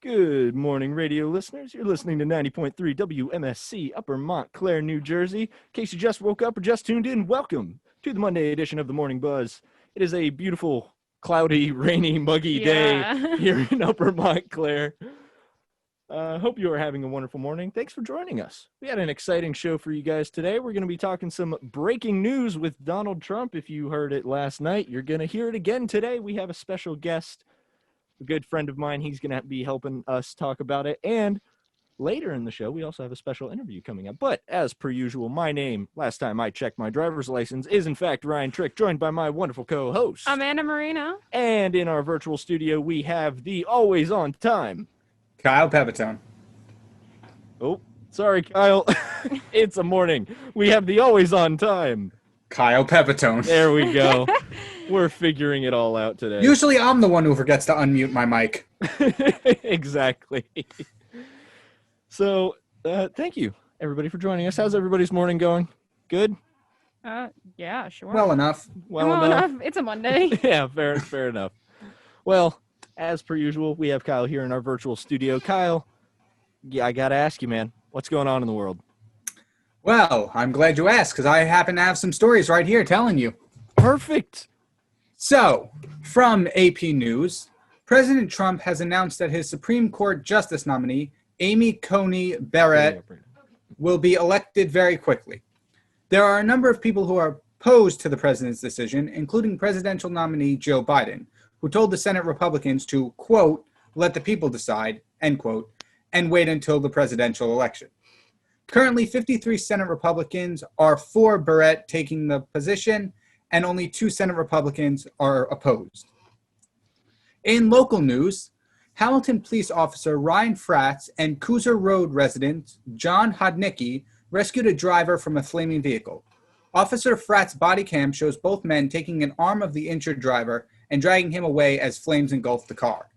Good morning, radio listeners. You're listening to 90.3 WMSC, Upper Montclair, New Jersey. In case you just woke up or just tuned in, welcome to the Monday edition of the Morning Buzz. It is a beautiful, cloudy, rainy, muggy day here in Upper Montclair. Hope you are having a wonderful morning. Thanks for joining us. We had an exciting show for you guys today. We're going to be talking some breaking news with Donald Trump. If you heard it last night, you're going to hear it again today. We have a special guest, a good friend of mine. He's going to be helping us talk about it. And later in the show, we also have a special interview coming up. But as per usual, my name, last time I checked my driver's license, is in fact Ryan Trick, joined by my wonderful co-host, Amanda Marino. And in our virtual studio, we have the always on time, Kyle Pepitone. Oh, sorry, Kyle. It's a morning. We have the always on time, Kyle Pepitone. There we go. We're figuring it all out today. Usually I'm the one who forgets to unmute my mic. Exactly. So, thank you, everybody, for joining us. How's everybody's morning going? Good? Yeah, sure. Well enough. Well enough. It's a Monday. Yeah, fair enough. Well, as per usual, we have Kyle here in our virtual studio. Kyle, yeah, I got to ask you, man, what's going on in the world? Well, I'm glad you asked, because I happen to have some stories right here telling you. Perfect. So, from AP News, President Trump has announced that his Supreme Court Justice nominee, Amy Coney Barrett, will be elected very quickly. There are a number of people who are opposed to the president's decision, including presidential nominee Joe Biden, who told the Senate Republicans to, quote, let the people decide, end quote, and wait until the presidential election. Currently, 53 Senate Republicans are for Barrett taking the position, and only 2 Senate Republicans are opposed. In local news, Hamilton police officer Ryan Fratz and Cooser Road resident John Hodnicki rescued a driver from a flaming vehicle. Officer Fratz's body cam shows both men taking an arm of the injured driver and dragging him away as flames engulfed the car.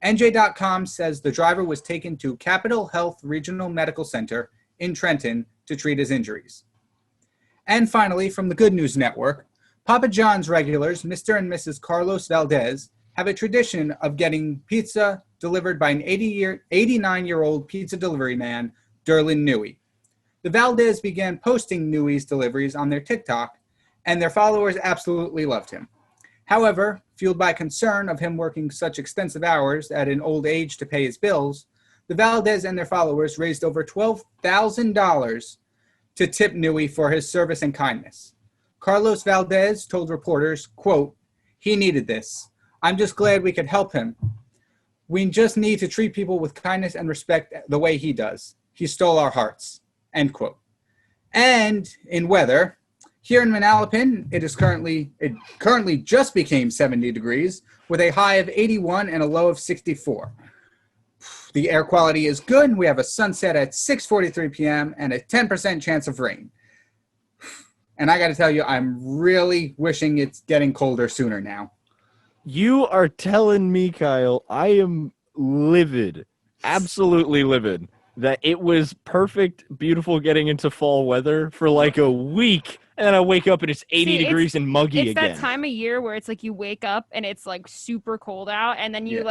NJ.com says the driver was taken to Capitol Health Regional Medical Center in Trenton to treat his injuries. And finally, from the Good News Network, Papa John's regulars, Mr. and Mrs. Carlos Valdez, have a tradition of getting pizza delivered by an 89-year-old pizza delivery man, Derlin Newey. The Valdez began posting Newey's deliveries on their TikTok, and their followers absolutely loved him. However, fueled by concern of him working such extensive hours at an old age to pay his bills, the Valdez and their followers raised over $12,000 to tip Newey for his service and kindness. Carlos Valdez told reporters, quote, he needed this. I'm just glad we could help him. We just need to treat people with kindness and respect the way he does. He stole our hearts, end quote. And in weather, here in Manalapan, it currently just became 70 degrees with a high of 81 and a low of 64. The air quality is good. We have a sunset at 6:43 p.m. and a 10% chance of rain. And I got to tell you, I'm really wishing it's getting colder sooner now. You are telling me, Kyle, I am livid, absolutely livid, that it was perfect, beautiful getting into fall weather for like a week. And then I wake up and it's 80 degrees and muggy again. It's that time of year where it's like you wake up and it's like super cold out. And then you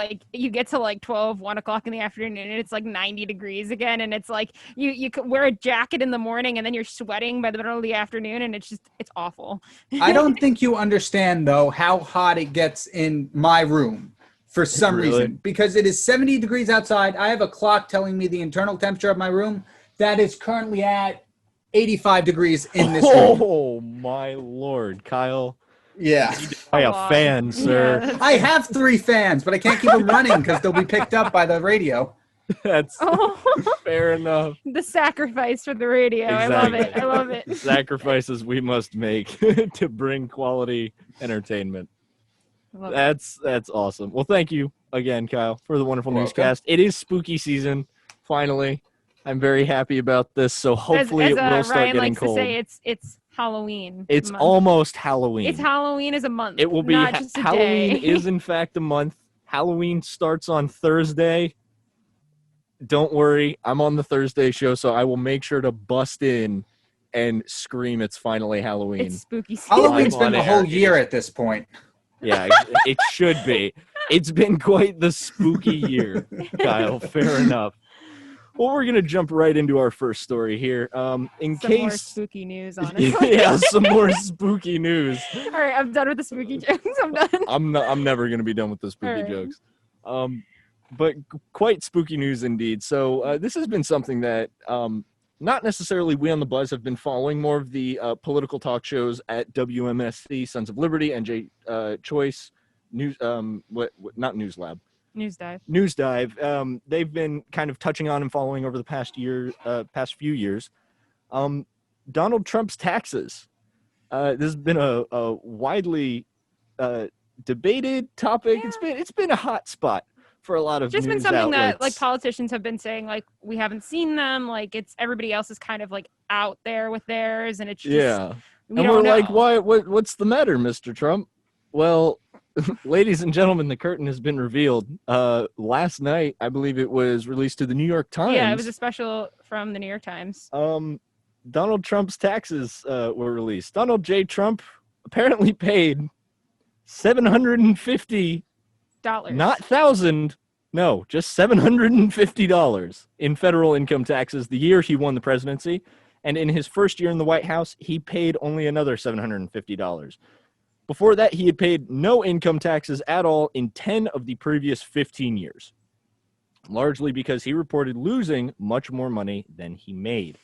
get to like 1 o'clock in the afternoon and it's like 90 degrees again. And it's like you wear a jacket in the morning and then you're sweating by the middle of the afternoon. And it's awful. I don't think you understand, though, how hot it gets in my room for some reason. Because it is 70 degrees outside. I have a clock telling me the internal temperature of my room that is currently at 85 degrees in this room. Oh, my Lord, Kyle. Yeah. I a fan, sir. Yeah, I have 3 fans, but I can't keep them running because they'll be picked up by the radio. That's fair enough. The sacrifice for the radio. Exactly. I love it. Sacrifices we must make to bring quality entertainment. That's awesome. Well, thank you again, Kyle, for the wonderful newscast. It is spooky season, finally. I'm very happy about this, so hopefully it will start Ryan getting likes cold. To say it's Halloween. It's month. Almost Halloween. It's Halloween as a month. It will be not just a Halloween day. is in fact a month. Halloween starts on Thursday. Don't worry, I'm on the Thursday show, so I will make sure to bust in and scream it's finally Halloween. It's spooky season. Halloween's been the whole year at this point. Yeah, it should be. It's been quite the spooky year, Kyle. Fair enough. Well, we're gonna jump right into our first story here. In Some more case, spooky news, honestly. yeah, some more spooky news. All right, I'm done with the spooky jokes. I'm done. I'm never gonna be done with the spooky All right. jokes. But quite spooky news indeed. So this has been something that not necessarily we on the Buzz have been following. More of the political talk shows at WMSC, Sons of Liberty, NJ Choice, News. Not News Lab. News dive. News Dive. They've been kind of touching on and following over the past few years. Donald Trump's taxes. This has been a widely debated topic. Yeah. It's been a hot spot for a lot of Just news been something that outlets. politicians have been saying, we haven't seen them, it's everybody else is kind of out there with theirs, and it's just Yeah, we and don't we're know. like, what's the matter, Mr. Trump? Well, ladies and gentlemen, the curtain has been revealed. Last night, I believe it was released to the New York Times. Yeah, it was a special from the New York Times. Donald Trump's taxes were released. Donald J. Trump apparently paid $750, not thousand, no, just $750 in federal income taxes the year he won the presidency. And in his first year in the White House, he paid only another $750. Before that, he had paid no income taxes at all in 10 of the previous 15 years, largely because he reported losing much more money than he made.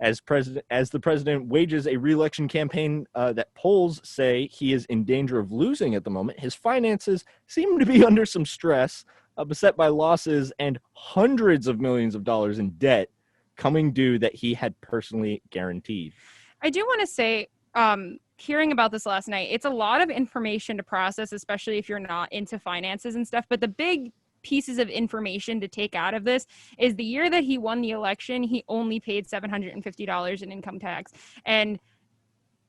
As the president wages a re-election campaign that polls say he is in danger of losing at the moment, his finances seem to be under some stress, beset by losses and hundreds of millions of dollars in debt coming due that he had personally guaranteed. I do want to say, hearing about this last night, it's a lot of information to process, especially if you're not into finances and stuff. But the big pieces of information to take out of this is the year that he won the election, he only paid $750 in income tax. And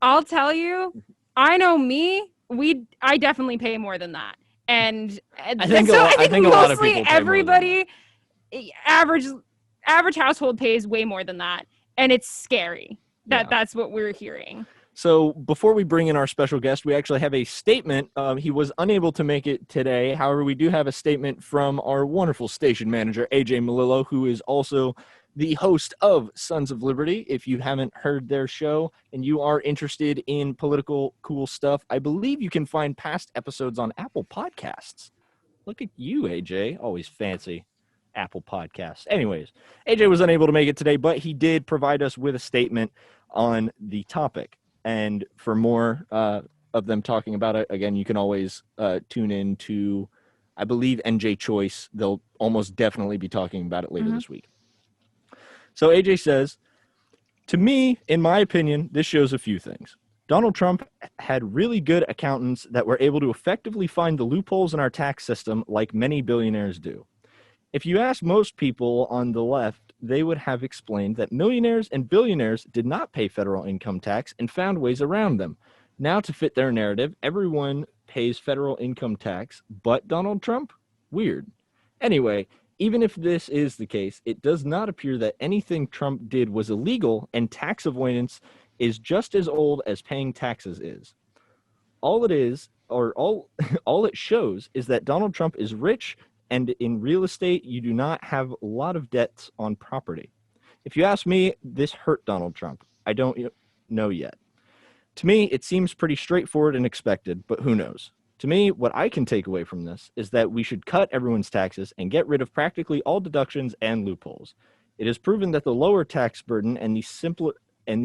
I'll tell you, I know me, I definitely pay more than that. And I think a lot of people pay more than everybody, average household pays way more than that. And it's scary that that's what we're hearing. So before we bring in our special guest, we actually have a statement. He was unable to make it today. However, we do have a statement from our wonderful station manager, AJ Malillo, who is also the host of Sons of Liberty. If you haven't heard their show and you are interested in political cool stuff, I believe you can find past episodes on Apple Podcasts. Look at you, AJ. Always fancy. Apple Podcasts. Anyways, AJ was unable to make it today, but he did provide us with a statement on the topic. And for more of them talking about it, again, you can always tune in to, I believe, NJ Choice. They'll almost definitely be talking about it later this week. So AJ says, to me, in my opinion, this shows a few things. Donald Trump had really good accountants that were able to effectively find the loopholes in our tax system like many billionaires do. If you ask most people on the left, they would have explained that millionaires and billionaires did not pay federal income tax and found ways around them. Now, to fit their narrative, everyone pays federal income tax, but Donald Trump? Weird. Anyway, even if this is the case, it does not appear that anything Trump did was illegal, and tax avoidance is just as old as paying taxes is. All it shows is that Donald Trump is rich, and in real estate, you do not have a lot of debts on property. If you ask me, this hurt Donald Trump. I don't know yet. To me, it seems pretty straightforward and expected, but who knows? To me, what I can take away from this is that we should cut everyone's taxes and get rid of practically all deductions and loopholes. It is proven that the lower tax burden and the simpler in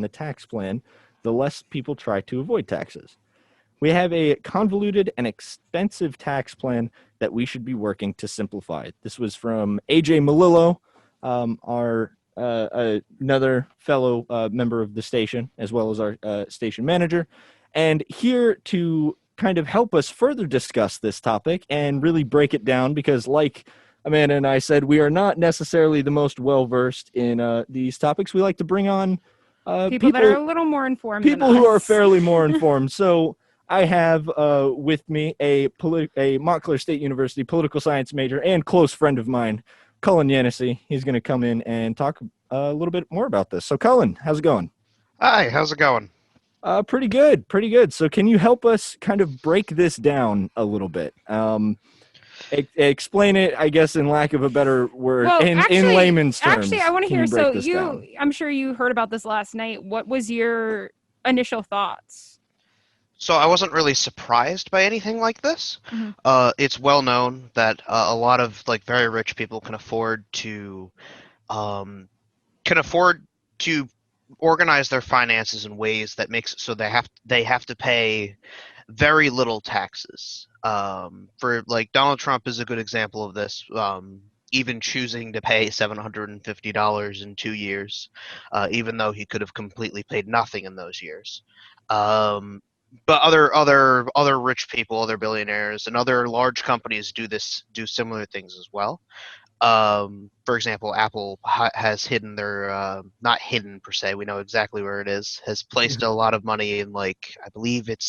the tax plan, the less people try to avoid taxes. We have a convoluted and expensive tax plan that we should be working to simplify. This was from AJ Malillo, our another fellow member of the station, as well as our station manager. And here to kind of help us further discuss this topic and really break it down, because like Amanda and I said, we are not necessarily the most well-versed in these topics. We like to bring on people that are a little more informed. People who are fairly more informed. So I have with me a Montclair State University political science major and close friend of mine, Cullen Yancey. He's going to come in and talk a little bit more about this. So Cullen, how's it going? Hi, how's it going? Pretty good, pretty good. So can you help us kind of break this down a little bit? Explain it, I guess, in lack of a better word, Well, in layman's terms. I want to Can hear. you break So this down? I'm sure you heard about this last night. What was your initial thoughts? So I wasn't really surprised by anything like this. Mhm. It's well known that a lot of like very rich people um, can afford to organize their finances in ways that makes it so they have to pay very little taxes. For like Donald Trump is a good example of this. Even choosing to pay $750 in 2 years, even though he could have completely paid nothing in those years. Um, but other rich people, other billionaires, and other large companies do similar things as well. For example, Apple has hidden their not hidden per se. We know exactly where it is. Has placed a lot of money in like I believe it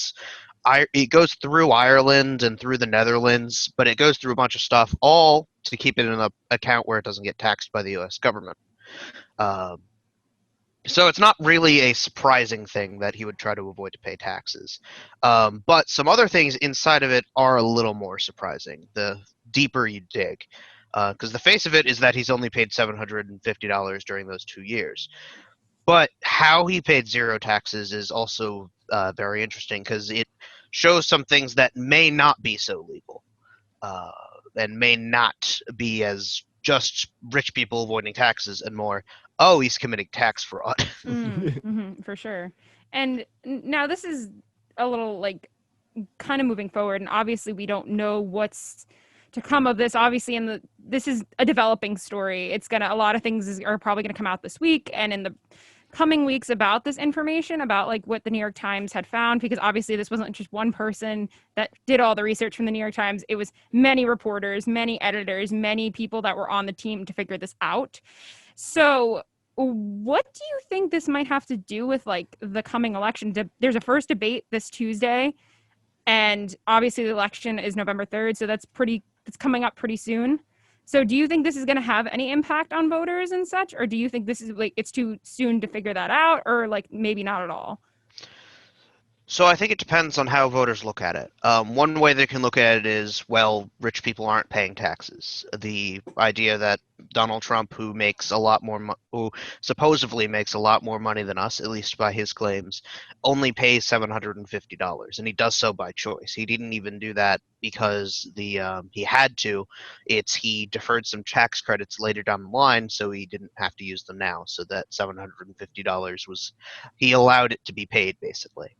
goes through Ireland and through the Netherlands, but it goes through a bunch of stuff, all to keep it in an account where it doesn't get taxed by the U.S. government. Um, so it's not really a surprising thing that he would try to avoid to pay taxes. But some other things inside of it are a little more surprising the deeper you dig. Because the face of it is that he's only paid $750 during those 2 years. But how he paid zero taxes is also very interesting because it shows some things that may not be so legal uh, and may not be as just rich people avoiding taxes and more, oh, he's committing tax fraud. For sure. And now this is a little like kind of moving forward, and obviously we don't know what's to come of this. Obviously, this is a developing story. A lot of things are probably gonna come out this week and in the coming weeks about this information, about like what the New York Times had found, because obviously this wasn't just one person that did all the research from the New York Times. It was many reporters, many editors, many people that were on the team to figure this out. So what do you think this might have to do with like the coming election? There's a first debate this Tuesday, and obviously the election is November 3rd, so it's coming up pretty soon. So do you think this is going to have any impact on voters and such, or do you think this is like it's too soon to figure that out, or like maybe not at all? So I think it depends on how voters look at it. One way they can look at it is, well, rich people aren't paying taxes. The idea that Donald Trump, who supposedly makes a lot more money than us, at least by his claims, only pays $750, and he does so by choice. He didn't even do that because he had to. He deferred some tax credits later down the line, so he didn't have to use them now. So that $750 he allowed it to be paid basically.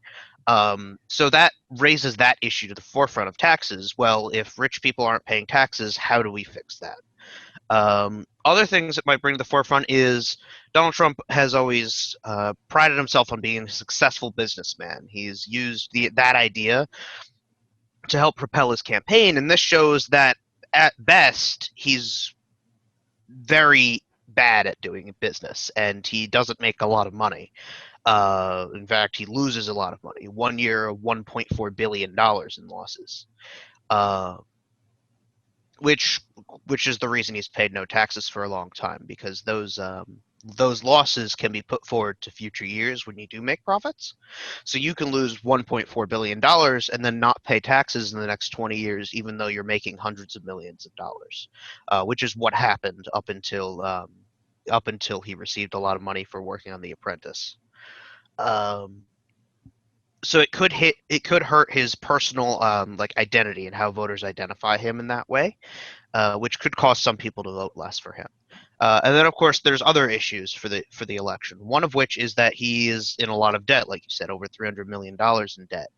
So that raises that issue to the forefront of taxes. Well, if rich people aren't paying taxes, how do we fix that? Other things that might bring to the forefront is Donald Trump has always prided himself on being a successful businessman. He's used that idea to help propel his campaign, and this shows that at best he's very bad at doing business, and he doesn't make a lot of money. In fact, he loses a lot of money. 1 year, $1.4 billion in losses, which is the reason he's paid no taxes for a long time, because those losses can be put forward to future years when you do make profits. So you can lose $1.4 billion and then not pay taxes in the next 20 years, even though you're making hundreds of millions of dollars, which is what happened up until he received a lot of money for working on The Apprentice. So it could hurt his personal like identity and how voters identify him in that way, which could cause some people to vote less for him. And then of course there's other issues for the election. One of which is that he is in a lot of debt, like you said, over $300 million in debt,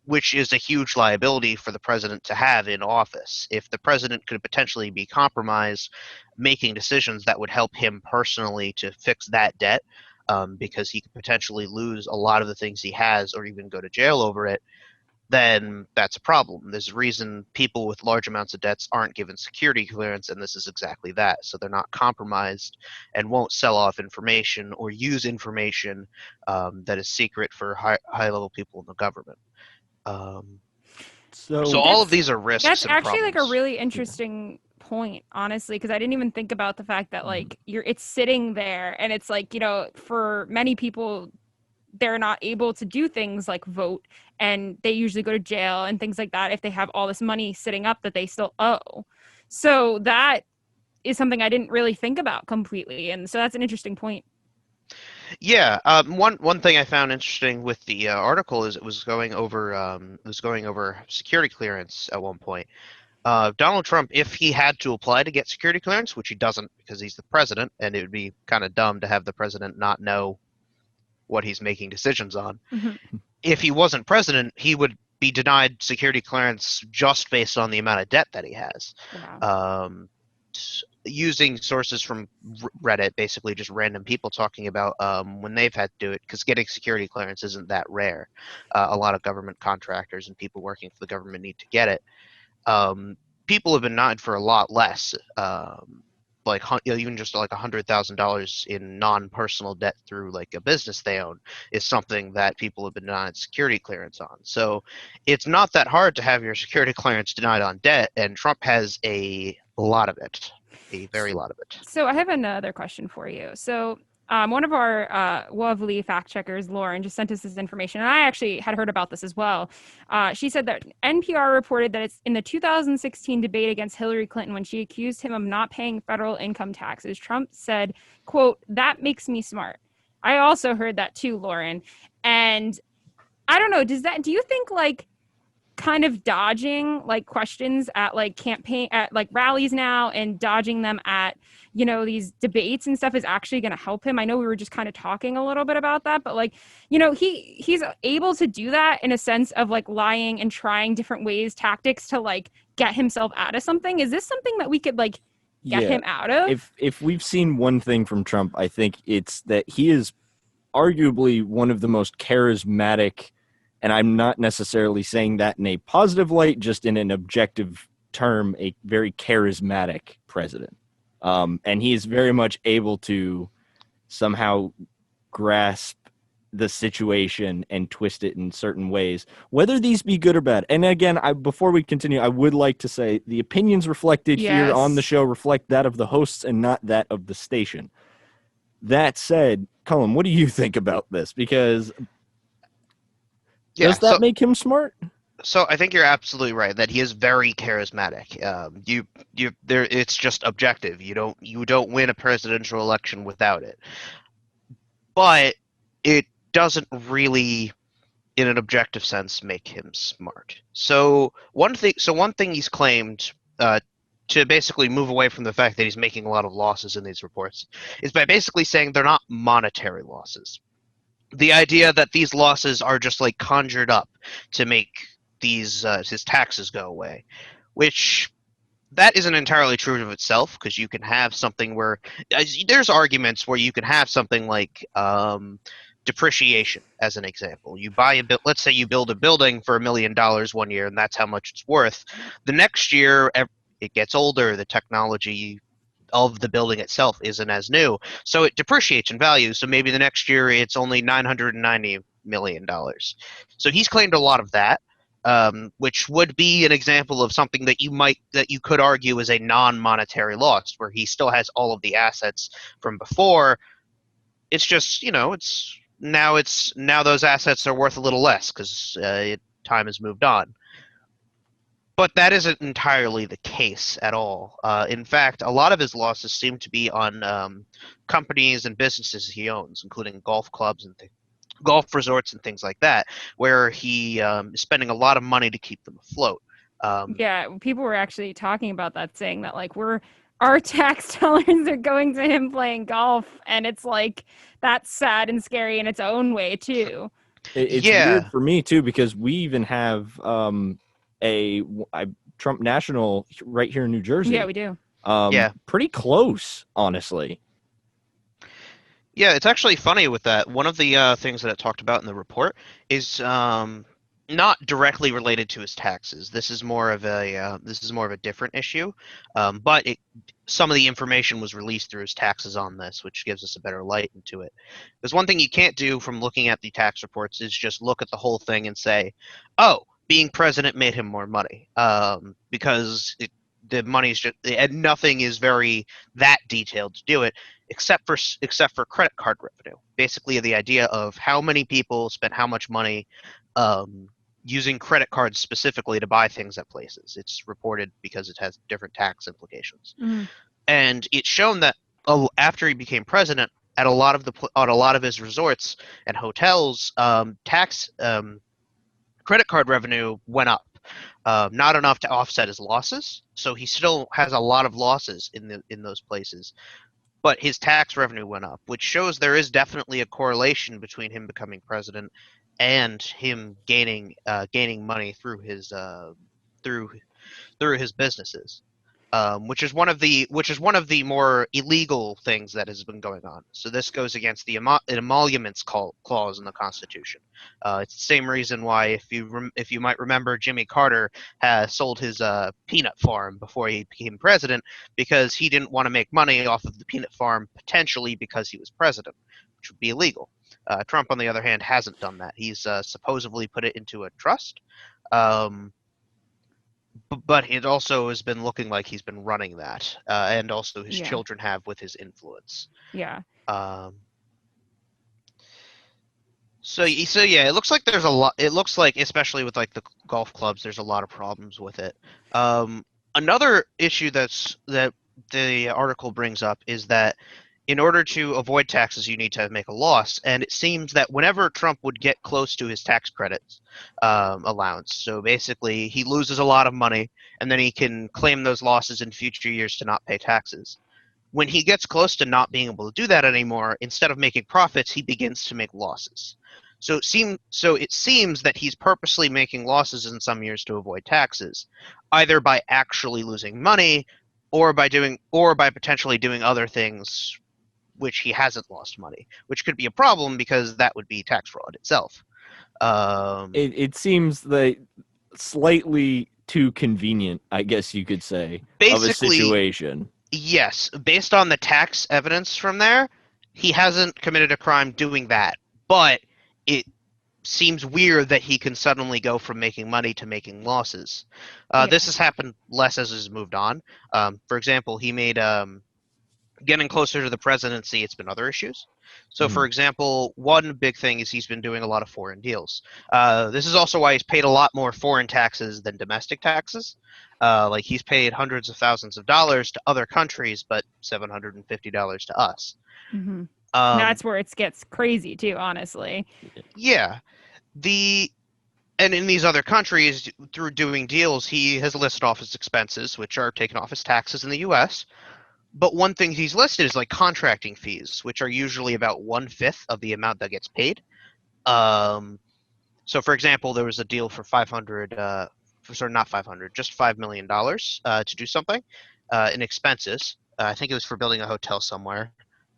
which is a huge liability for the president to have in office. If the president could potentially be compromised making decisions that would help him personally to fix that debt, because he could potentially lose a lot of the things he has or even go to jail over it, then that's a problem. There's a reason people with large amounts of debts aren't given security clearance, and this is exactly that. So they're not compromised and won't sell off information or use information that is secret for high-level people in the government. So all of these are risks. That's and actually problems. like a really interesting point, honestly, because I didn't even think about the fact that like it's sitting there, and it's like, for many people they're not able to do things like vote, and they usually go to jail and things like that if they have all this money sitting up that they still owe. So that is something I didn't really think about completely, and so that's an interesting point. Yeah, one thing I found interesting with the article is it was going over security clearance at one point. Donald Trump, if he had to apply to get security clearance, which he doesn't because he's the president, and it would be kind of dumb to have the president not know what he's making decisions on. Mm-hmm. If he wasn't president, he would be denied security clearance just based on the amount of debt that he has. Wow. Using sources from Reddit, basically just random people talking about when they've had to do it, because getting security clearance isn't that rare. A lot of government contractors and people working for the government need to get it. People have been denied for a lot less, like even just like $100,000 in non-personal debt through like a business they own is something that people have been denied security clearance on. So it's not that hard to have your security clearance denied on debt, and Trump has a lot of it, a very lot of it. So I have another question for you. So one of our lovely fact checkers, Lauren, just sent us this information, and I actually had heard about this as well. She said that NPR reported that it's in the 2016 debate against Hillary Clinton when she accused him of not paying federal income taxes. Trump said, quote, "That makes me smart." I also heard that too, Lauren. And I don't know, do you think like kind of dodging like questions at like campaign at like rallies now and dodging them at, you know, these debates and stuff is actually going to help him? I know we were just kind of talking a little bit about that, but like, you know, he's able to do that in a sense of like lying and trying different ways, tactics to like get himself out of something. Is this something that we could like get him out of? If we've seen one thing from Trump, I think it's that he is arguably one of the most charismatic, and I'm not necessarily saying that in a positive light, just in an objective term, a very charismatic president. And he is very much able to somehow grasp the situation and twist it in certain ways, whether these be good or bad. And again, before we continue, I would like to say the opinions reflected here on the show reflect that of the hosts and not that of the station. That said, Cullen, what do you think about this? Because does that make him smart? So I think you're absolutely right that he is very charismatic. It's just objective. You don't win a presidential election without it. But it doesn't really, in an objective sense, make him smart. So one thing he's claimed to basically move away from the fact that he's making a lot of losses in these reports is by basically saying they're not monetary losses. The idea that these losses are just like conjured up to make these his taxes go away, which that isn't entirely true of itself, because you can have something where there's arguments where you can have something like depreciation as an example. You buy let's say you build a building for $1 million one year, and that's how much it's worth. The next year it gets older, the technology of the building itself isn't as new, so it depreciates in value. So maybe the next year it's only $990 million. So he's claimed a lot of that, which would be an example of something that you could argue is a non-monetary loss, where he still has all of the assets from before. It's just, you know, now those assets are worth a little less because time has moved on. But that isn't entirely the case at all. In fact, a lot of his losses seem to be on companies and businesses he owns, including golf clubs and golf resorts and things like that, where he is spending a lot of money to keep them afloat. Yeah, people were actually talking about that, saying that like our tax dollars are going to him playing golf, and it's like that's sad and scary in its own way too. It's weird for me too, because we even have a Trump National right here in New Jersey. Yeah, we do. Pretty close, honestly. Yeah, it's actually funny with that. One of the things that it talked about in the report is not directly related to his taxes. This is more of a different issue, but some of the information was released through his taxes on this, which gives us a better light into it. Because one thing you can't do from looking at the tax reports is just look at the whole thing and say, oh, being president made him more money, because the money's just, and nothing is very that detailed to do it. except for credit card revenue. Basically, the idea of how many people spent how much money using credit cards specifically to buy things at places. It's reported because it has different tax implications. Mhm. And it's shown that after he became president, at a lot of his resorts and hotels, credit card revenue went up. Not enough to offset his losses, so he still has a lot of losses in those places. But his tax revenue went up, which shows there is definitely a correlation between him becoming president and him gaining money through his businesses, which is one of the more illegal things that has been going on. So this goes against the emoluments clause in the Constitution. It's the same reason why, if you might remember, Jimmy Carter has sold his peanut farm before he became president, because he didn't want to make money off of the peanut farm, potentially because he was president, which would be illegal. Trump, on the other hand, hasn't done that. He's supposedly put it into a trust. But it also has been looking like he's been running that, and also his children have with his influence. Yeah. So yeah, it looks like there's a lot. It looks like, especially with like the golf clubs, there's a lot of problems with it. Another issue that the article brings up is that in order to avoid taxes, you need to make a loss. And it seems that whenever Trump would get close to his tax credits allowance, so basically he loses a lot of money and then he can claim those losses in future years to not pay taxes. When he gets close to not being able to do that anymore, instead of making profits, he begins to make losses. So it seems that he's purposely making losses in some years to avoid taxes, either by actually losing money or by potentially doing other things which he hasn't lost money, which could be a problem because that would be tax fraud itself. It seems that slightly too convenient, I guess you could say, of a situation. Yes, based on the tax evidence from there, he hasn't committed a crime doing that, but it seems weird that he can suddenly go from making money to making losses. This has happened less as he's moved on. For example, he made getting closer to the presidency, it's been other issues. So, for example, one big thing is he's been doing a lot of foreign deals. This is also why he's paid a lot more foreign taxes than domestic taxes. Like, he's paid hundreds of thousands of dollars to other countries, but $750 to us. Mm-hmm. That's where it gets crazy too, honestly. Yeah. And in these other countries, through doing deals, he has listed off his expenses, which are taken off as taxes in the U.S., but one thing he's listed is like contracting fees, which are usually about 1/5 of the amount that gets paid. So, for example, there was a deal for not $500, just $5 million to do something in expenses. I think it was for building a hotel somewhere.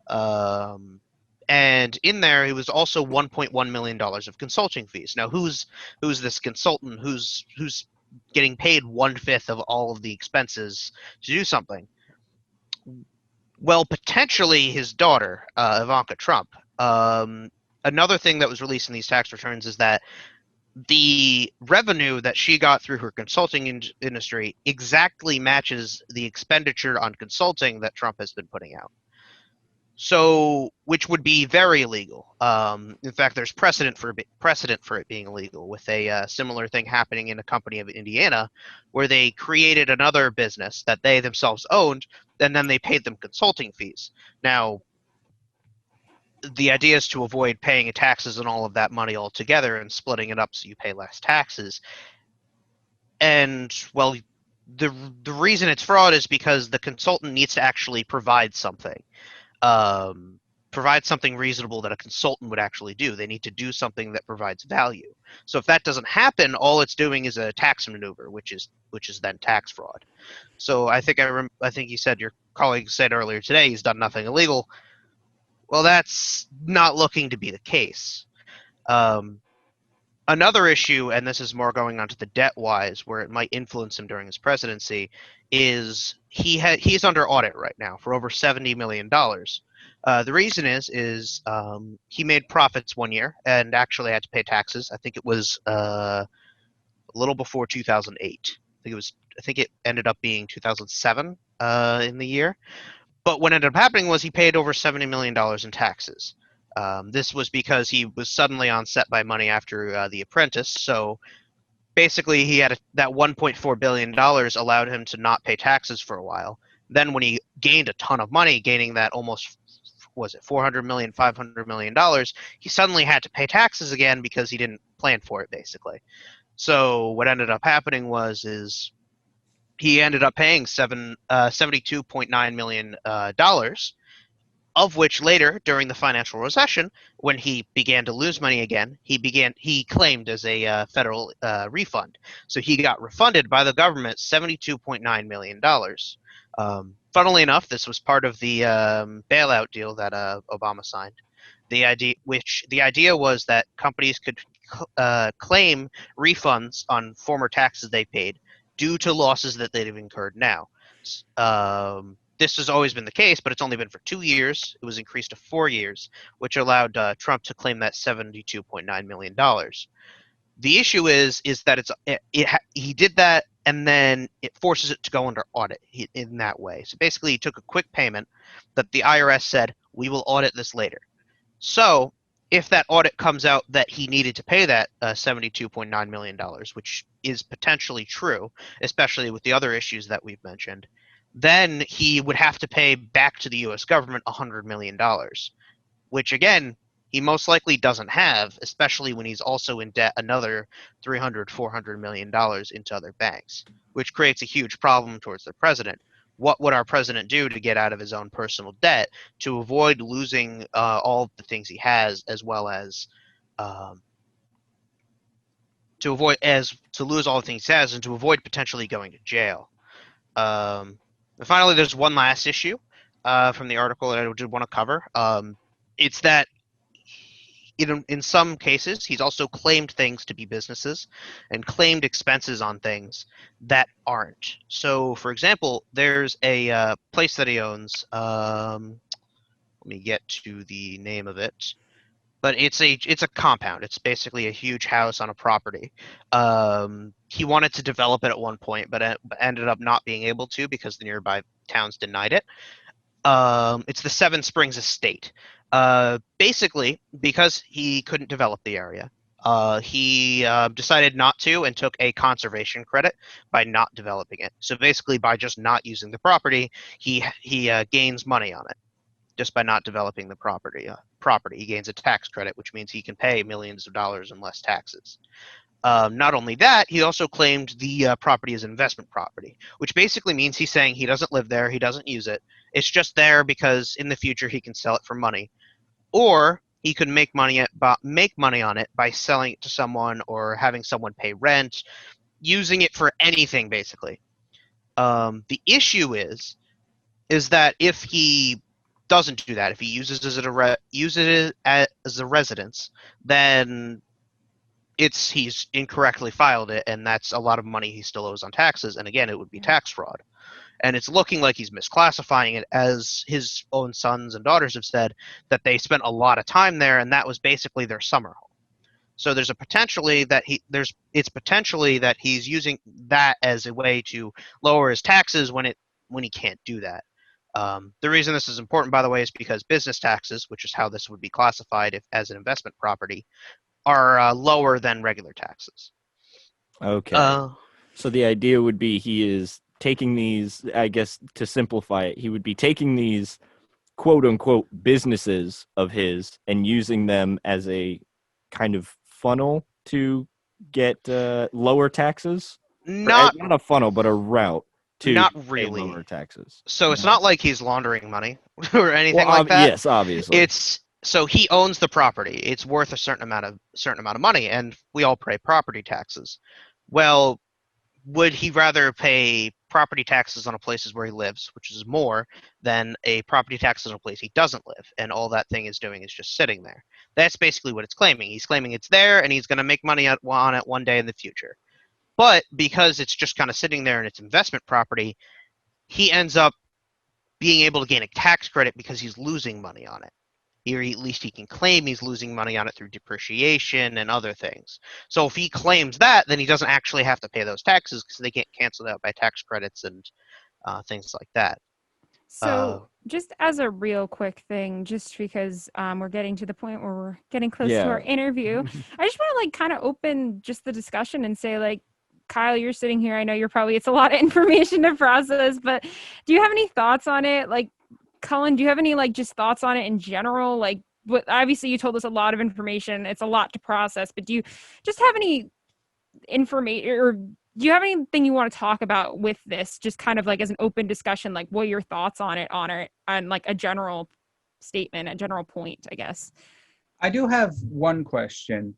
And in there, it was also $1.1 million of consulting fees. Now, who's this consultant who's getting paid 1/5 of all of the expenses to do something? Well, potentially his daughter, Ivanka Trump. Another thing that was released in these tax returns is that the revenue that she got through her consulting industry exactly matches the expenditure on consulting that Trump has been putting out. So, which would be very illegal. In fact, there's precedent for it being illegal, with a similar thing happening in a company of Indiana, where they created another business that they themselves owned, and then they paid them consulting fees. Now, the idea is to avoid paying taxes on all of that money altogether and splitting it up so you pay less taxes. And, well, the reason it's fraud is because the consultant needs to actually provide something. Provide something reasonable that a consultant would actually do. They need to do something that provides value. So if that doesn't happen, all it's doing is a tax maneuver, which is then tax fraud. So I think you said, your colleague said earlier today, he's done nothing illegal. Well, that's not looking to be the case. Another issue, and this is more going on to the debt-wise, where it might influence him during his presidency, is he's under audit right now for over $70 million. The reason is he made profits one year and actually had to pay taxes. I think it was a little before 2008. I think it ended up being 2007 in the year. But what ended up happening was he paid over $70 million in taxes. This was because he was suddenly on set by money after The Apprentice. So basically, he had that $1.4 billion allowed him to not pay taxes for a while. Then when he gained a ton of money, gaining that almost, was it 400 million, $500 million, he suddenly had to pay taxes again because he didn't plan for it, basically. So what ended up happening is he ended up paying $72.9 million, of which later, during the financial recession, when he began to lose money again, he claimed as a federal refund. So he got refunded by the government $72.9 million. Funnily enough, this was part of the bailout deal that Obama signed. The idea was that companies could claim refunds on former taxes they paid due to losses that they've incurred now. This has always been the case, but it's only been for 2 years. It was increased to 4 years, which allowed Trump to claim that $72.9 million. The issue is that he did that, and then it forces it to go under audit in that way. So basically, he took a quick payment that the IRS said, we will audit this later. So if that audit comes out that he needed to pay that $72.9 million, which is potentially true, especially with the other issues that we've mentioned, then he would have to pay back to the U.S. government $100 million, which, again, he most likely doesn't have, especially when he's also in debt another $400 million into other banks, which creates a huge problem towards the president. What would our president do to get out of his own personal debt to avoid losing all of the things he has, as well as to lose all the things he has and to avoid potentially going to jail? And finally, there's one last issue from the article that I did want to cover. It's that in some cases, he's also claimed things to be businesses and claimed expenses on things that aren't. So, for example, there's a place that he owns. Let me get to the name of it. But it's a compound. It's basically a huge house on a property. He wanted to develop it at one point, but ended up not being able to because the nearby towns denied it. It's the Seven Springs Estate. Basically, because he couldn't develop the area, he decided not to and took a conservation credit by not developing it. So basically, by just not using the property, he gains money on it. Just by not developing the property, he gains a tax credit, which means he can pay millions of dollars in less taxes. Not only that, he also claimed the property as investment property, which basically means he's saying he doesn't live there, he doesn't use it. It's just there because in the future he can sell it for money, or he could make money on it by selling it to someone or having someone pay rent, using it for anything basically. The issue is that if he doesn't do that, if he uses it as a residence, then he's incorrectly filed it, and that's a lot of money he still owes on taxes, and again, it would be tax fraud. And it's looking like he's misclassifying it, as his own sons and daughters have said, that they spent a lot of time there, and that was basically their summer home. So there's potentially that he's using that as a way to lower his taxes when he can't do that. The reason this is important, by the way, is because business taxes, which is how this would be classified as an investment property, are lower than regular taxes. Okay. So the idea would be he is taking these, I guess, to simplify it, he would be taking these quote-unquote businesses of his and using them as a kind of funnel to get lower taxes? Not a funnel, but a route. Not really. Lower taxes. So it's not like he's laundering money or anything like that. Yes, obviously. So he owns the property. It's worth a certain amount of money, and we all pay property taxes. Well, would he rather pay property taxes on a places where he lives, which is more than a property taxes on a place he doesn't live, and all that thing is doing is just sitting there? That's basically what it's claiming. He's claiming it's there, and he's going to make money on it one day in the future. But because it's just kind of sitting there and it's investment property, he ends up being able to gain a tax credit because he's losing money on it. Or at least he can claim he's losing money on it through depreciation and other things. So if he claims that, then he doesn't actually have to pay those taxes because they get canceled out by tax credits and things like that. So, just as a real quick thing, just because we're getting to the point where we're getting close to our interview, I just want to like kind of open just the discussion and say, like, Kyle, you're sitting here. I know it's a lot of information to process, but do you have any thoughts on it? Like, Cullen, do you have any like just thoughts on it in general? Like, obviously you told us a lot of information. It's a lot to process, but do you just have any information, or do you have anything you want to talk about with this, just kind of like as an open discussion, like what are your thoughts on it, on like a general statement, a general point, I guess? I do have one question.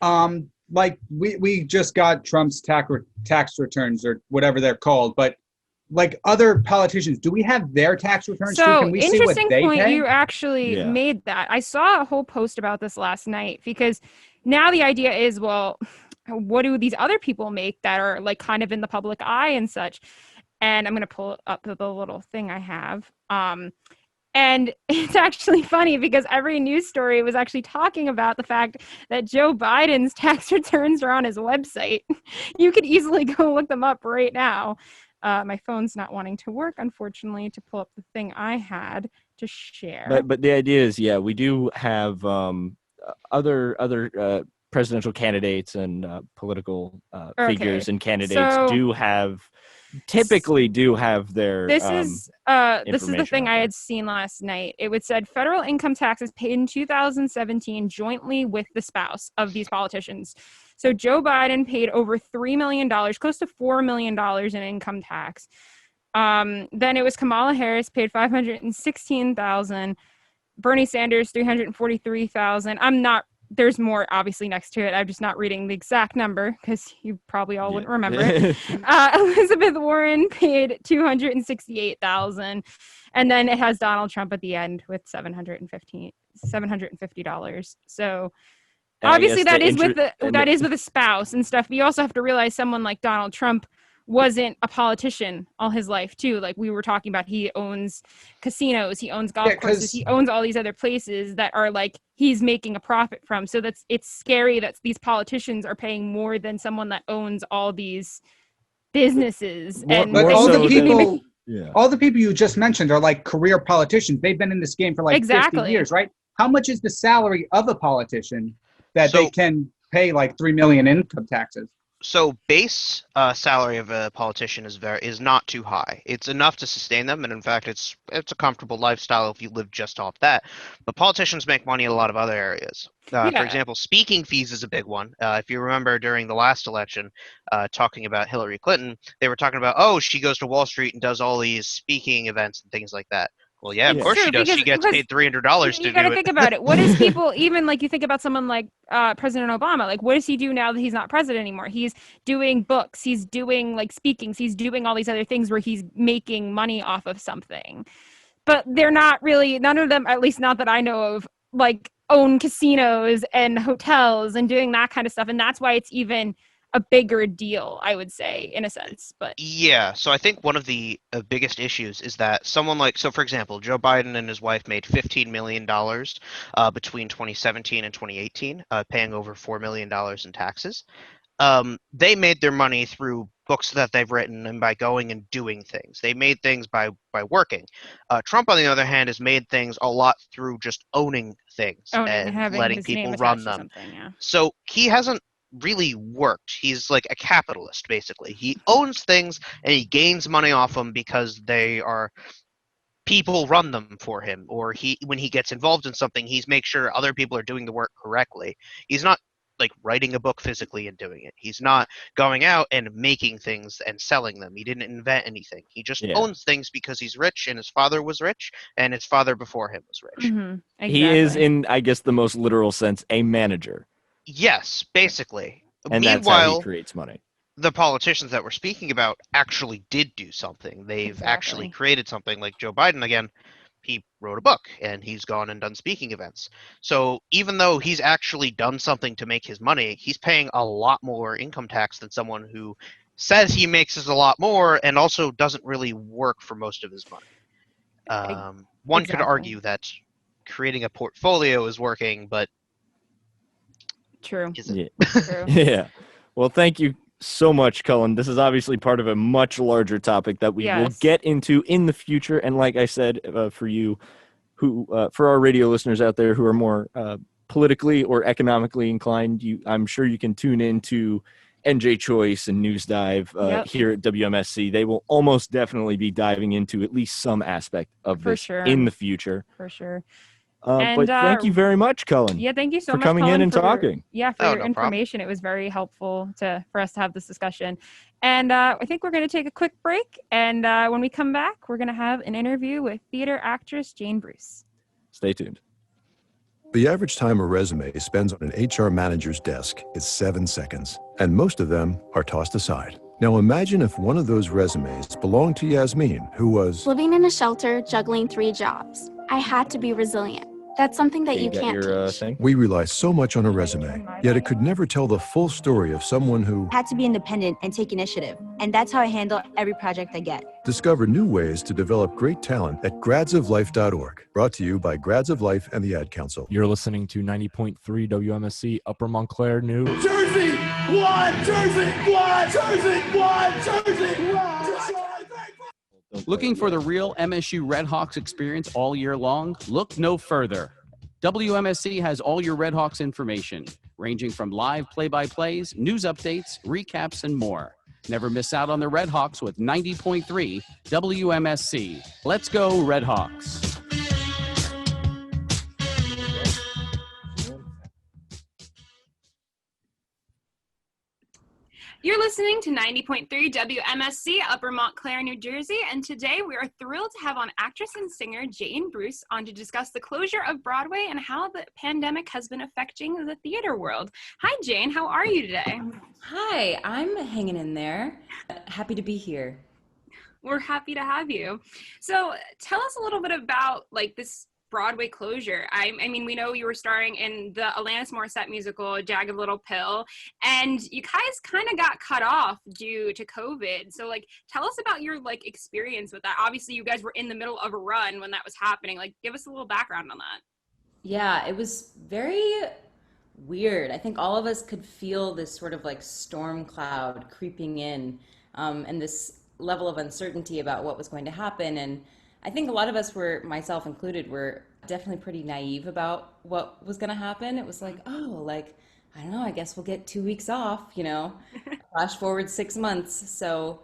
Like we just got Trump's tax returns or whatever they're called, but like other politicians, do we have their tax returns too? So Can we see what interesting they point, pay? you actually made that. I saw a whole post about this last night, because now the idea is, well, what do these other people make that are like kind of in the public eye and such? And I'm going to pull up the little thing I have. And it's actually funny because every news story was actually talking about the fact that Joe Biden's tax returns are on his website. You could easily go look them up right now. My phone's not wanting to work, unfortunately, to pull up the thing I had to share. But the idea is, we do have other presidential candidates and political figures and candidates typically do have their this is the thing I had seen last night. It would said federal income taxes paid in 2017 jointly with the spouse of these politicians. So Joe Biden paid over $3 million, close to $4 million in income tax. Then it was Kamala Harris paid $516,000, Bernie Sanders $343,000. There's more obviously next to it. I'm just not reading the exact number because you probably all wouldn't remember it. Elizabeth Warren paid $268,000, and then it has Donald Trump at the end with $750. So obviously that is with a spouse and stuff. But you also have to realize someone like Donald Trump wasn't a politician all his life too. Like we were talking about, he owns casinos, he owns golf courses, he owns all these other places that are like he's making a profit from. So it's scary that these politicians are paying more than someone that owns all these businesses. All the people you just mentioned are like career politicians. They've been in this game for like 50 years, right? How much is the salary of a politician that they can pay like $3 million income taxes? So base salary of a politician is not too high. It's enough to sustain them, and in fact, it's a comfortable lifestyle if you live just off that. But politicians make money in a lot of other areas. For example, speaking fees is a big one. If you remember during the last election, talking about Hillary Clinton, they were talking about, she goes to Wall Street and does all these speaking events and things like that. Well, yeah, of course she does. She gets paid $300 to do it. You got to think about it. What is people, even like you think about someone like President Obama, like what does he do now that he's not president anymore? He's doing books, he's doing like speakings, he's doing all these other things where he's making money off of something. But they're not really, none of them, at least not that I know of, like own casinos and hotels and doing that kind of stuff. And that's why it's even a bigger deal, I would say, in a sense. But yeah, so I think one of the biggest issues is that someone like, so for example, Joe Biden and his wife made $15 million between 2017 and 2018, paying over $4 million in taxes. They made their money through books that they've written and by going and doing things. They made things by working. Trump, on the other hand, has made things a lot through just owning things and letting people run them. So he hasn't really worked. He's like a capitalist, basically. He owns things and he gains money off them because people run them for him, or when he gets involved in something, he's make sure other people are doing the work correctly. He's not like writing a book physically and doing it. He's not going out and making things and selling them. He didn't invent anything. He just owns things because he's rich and his father was rich and his father before him was rich. Mm-hmm. Exactly. He is, in I guess the most literal sense, a manager. Yes, basically. And Meanwhile, that's how he creates money. The politicians that we're speaking about actually did do something. They've actually created something. Like Joe Biden, again, he wrote a book and he's gone and done speaking events. So even though he's actually done something to make his money, he's paying a lot more income tax than someone who says he makes a lot more and also doesn't really work for most of his money. One could argue that creating a portfolio is working, but True. Yeah. Well, thank you so much, Cullen. This is obviously part of a much larger topic that we will Yes. get into in the future. And like I said, for you, for our radio listeners out there who are more politically or economically inclined, I'm sure you can tune into NJ Choice and News Dive here at WMSC. They will almost definitely be diving into at least some aspect of For this sure. in the future. For sure. But thank you very much, Cullen. Yeah, thank you so for much, coming Cullen, in and for talking. Yeah, for your no information. It was very helpful for us to have this discussion. And I think we're going to take a quick break. And when we come back, we're going to have an interview with theater actress Jane Bruce. Stay tuned. The average time a resume spends on an HR manager's desk is 7 seconds, and most of them are tossed aside. Now imagine if one of those resumes belonged to Yasmin, who was living in a shelter, juggling 3 jobs. I had to be resilient. That's something that you can't teach. Thing? We rely so much on a resume, yet it could never tell the full story of someone who had to be independent and take initiative. And that's how I handle every project I get. Discover new ways to develop great talent at gradsoflife.org. Brought to you by Grads of Life and the Ad Council. You're listening to 90.3 WMSC Upper Montclair News. Jersey, one, Jersey, one, Jersey, one, Jersey, one. Looking for the real MSU Redhawks experience all year long? Look no further. WMSC has all your Redhawks information, ranging from live play-by-plays, news updates, recaps, and more. Never miss out on the Redhawks with 90.3 WMSC. Let's go, Redhawks. You're listening to 90.3 WMSC, Upper Montclair, New Jersey, and today we are thrilled to have on actress and singer Jane Bruce on to discuss the closure of Broadway and how the pandemic has been affecting the theater world. Hi, Jane. How are you today? Hi, I'm hanging in there. Happy to be here. We're happy to have you. So tell us a little bit about this Broadway closure. I mean, we know you were starring in the Alanis Morissette musical, Jagged Little Pill, and you guys kind of got cut off due to COVID. So tell us about your experience with that. Obviously you guys were in the middle of a run when that was happening. Give us a little background on that. Yeah, it was very weird. I think all of us could feel this sort of storm cloud creeping in, and this level of uncertainty about what was going to happen. And I think a lot of us myself included, were definitely pretty naive about what was going to happen. It was I don't know, I guess we'll get 2 weeks off, flash forward 6 months. So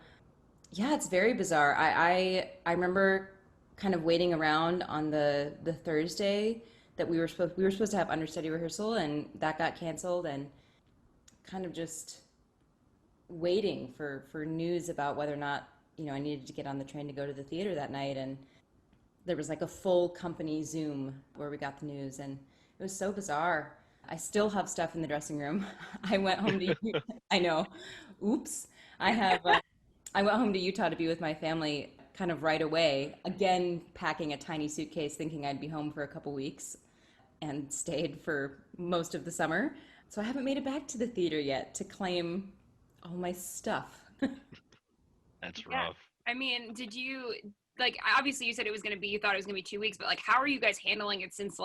yeah, it's very bizarre. I remember kind of waiting around on the Thursday that we were supposed to have understudy rehearsal, and that got canceled, and kind of just waiting for news about whether or not I needed to get on the train to go to the theater that night. And there was a full company Zoom where we got the news, and it was so bizarre. I still have stuff in the dressing room. I went home to I know, oops. I went home to Utah to be with my family kind of right away, again packing a tiny suitcase thinking I'd be home for a couple weeks, and stayed for most of the summer. So I haven't made it back to the theater yet to claim all my stuff. That's rough. I mean, did you obviously you said you thought it was gonna be 2 weeks, but how are you guys handling it since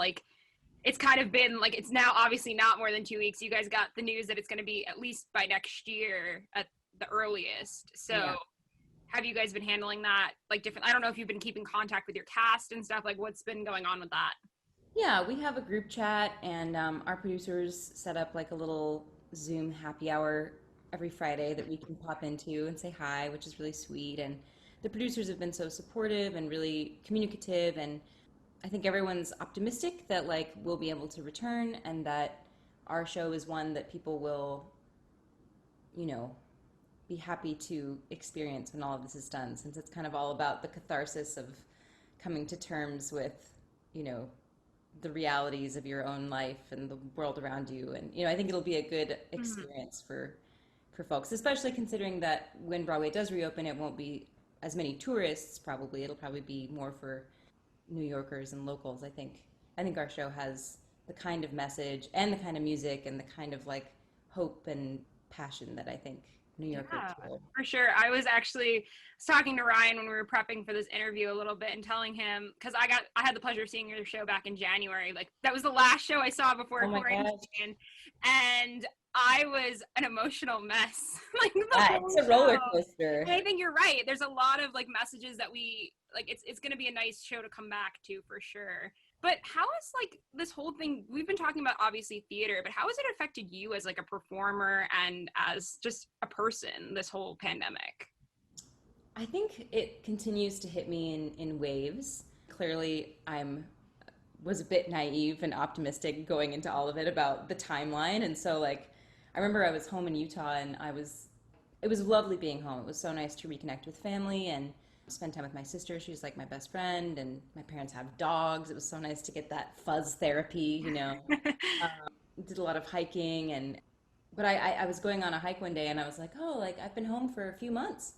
it's kind of been it's now obviously not more than 2 weeks. You guys got the news that it's gonna be at least by next year at the earliest. So yeah. Have you guys been handling that different? I don't know if you've been keeping contact with your cast and stuff. What's been going on with that? Yeah, we have a group chat, and our producers set up a little Zoom happy hour every Friday that we can pop into and say hi, which is really sweet. And the producers have been so supportive and really communicative, and I think everyone's optimistic that we'll be able to return, and that our show is one that people will, be happy to experience when all of this is done, since it's kind of all about the catharsis of coming to terms with, the realities of your own life and the world around you. And, I think it'll be a good experience for folks, especially considering that when Broadway does reopen, it won't be as many tourists, probably. It'll probably be more for New Yorkers and locals, I think. I think our show has the kind of message and the kind of music and the kind of hope and passion that I think New Yorkers will. For sure. I was talking to Ryan when we were prepping for this interview a little bit, and telling him, because I had the pleasure of seeing your show back in January. That was the last show I saw before quarantine. And I was an emotional mess. Like the Yeah, whole it's a roller show. coaster. And I think you're right. There's a lot of like messages that we like. It's going to be a nice show to come back to for sure. But how has like this whole thing? We've been talking about obviously theater, but how has it affected you as like a performer and as just a person? This whole pandemic. I think it continues to hit me in waves. Clearly, was a bit naive and optimistic going into all of it about the timeline. And so like, I remember I was home in Utah and it was lovely being home. It was so nice to reconnect with family and spend time with my sister. She's like my best friend, and my parents have dogs. It was so nice to get that fuzz therapy, you know. Did a lot of hiking but I was going on a hike one day and I was like, oh, like I've been home for a few months.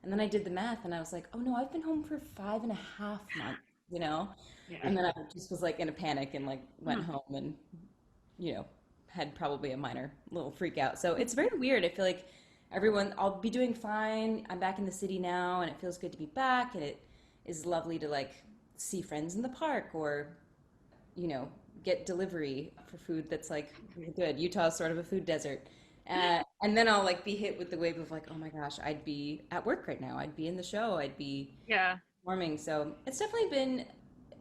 And then I did the math and I was like, oh no, I've been home for 5.5 months, you know? Yeah. And then I just was like in a panic and like went home and, you know, had probably a minor little freak out. So it's very weird. I feel like I'll be doing fine. I'm back in the city now and it feels good to be back. And it is lovely to like see friends in the park or, you know, get delivery for food that's like really good. Utah is sort of a food desert. And then I'll like be hit with the wave of like, oh my gosh, I'd be at work right now. I'd be in the show. I'd be performing. So it's definitely been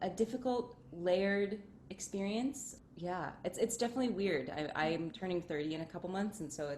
a difficult, layered experience. Yeah, it's definitely weird. I'm turning 30 in a couple months, and so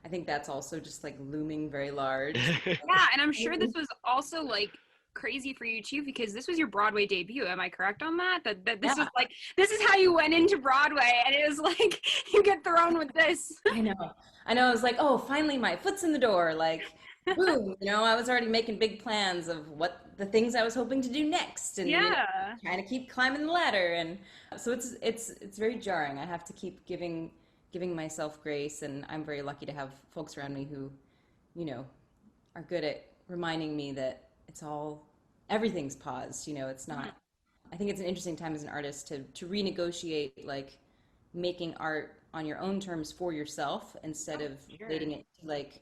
I think that's also just like looming very large. Yeah, and I'm sure this was also like crazy for you too, because this was your Broadway debut. Am I correct on that? That this was like, this is how you went into Broadway, and it was like you get thrown with this. I know. I was like, oh, finally my foot's in the door. Like, boom, you know, I was already making big plans of what the things I was hoping to do next, and you know, trying to keep climbing the ladder. And so it's very jarring. I have to keep giving myself grace, and I'm very lucky to have folks around me who, you know, are good at reminding me that everything's paused, you know. It's not, I think it's an interesting time as an artist to renegotiate like making art on your own terms for yourself instead of relating it to like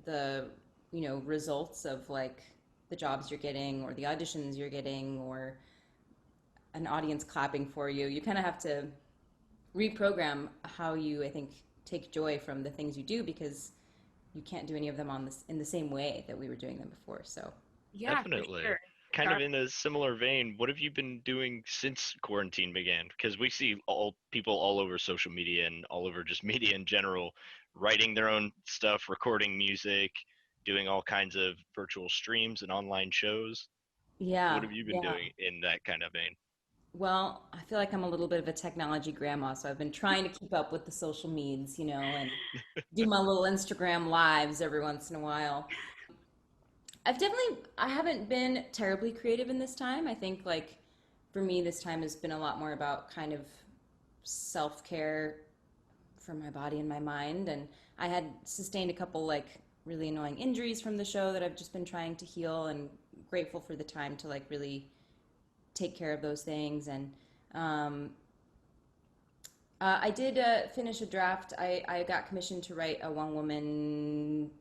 the, you know, results of like the jobs you're getting or the auditions you're getting or an audience clapping for you. You kind of have to reprogram how you, I think, take joy from the things you do, because you can't do any of them in the same way that we were doing them before. So yeah, definitely. Kind of in a similar vein, what have you been doing since quarantine began? Because we see people all over social media and all over just media in general, writing their own stuff, recording music, doing all kinds of virtual streams and online shows. Yeah. What have you been doing in that kind of vein? Well, I feel like I'm a little bit of a technology grandma, so I've been trying to keep up with the social medias, you know, and do my little Instagram lives every once in a while. I haven't been terribly creative in this time. I think like for me, this time has been a lot more about kind of self-care for my body and my mind. And I had sustained a couple like really annoying injuries from the show that I've just been trying to heal, and grateful for the time to like really take care of those things. And I did finish a draft. I got commissioned to write a one-woman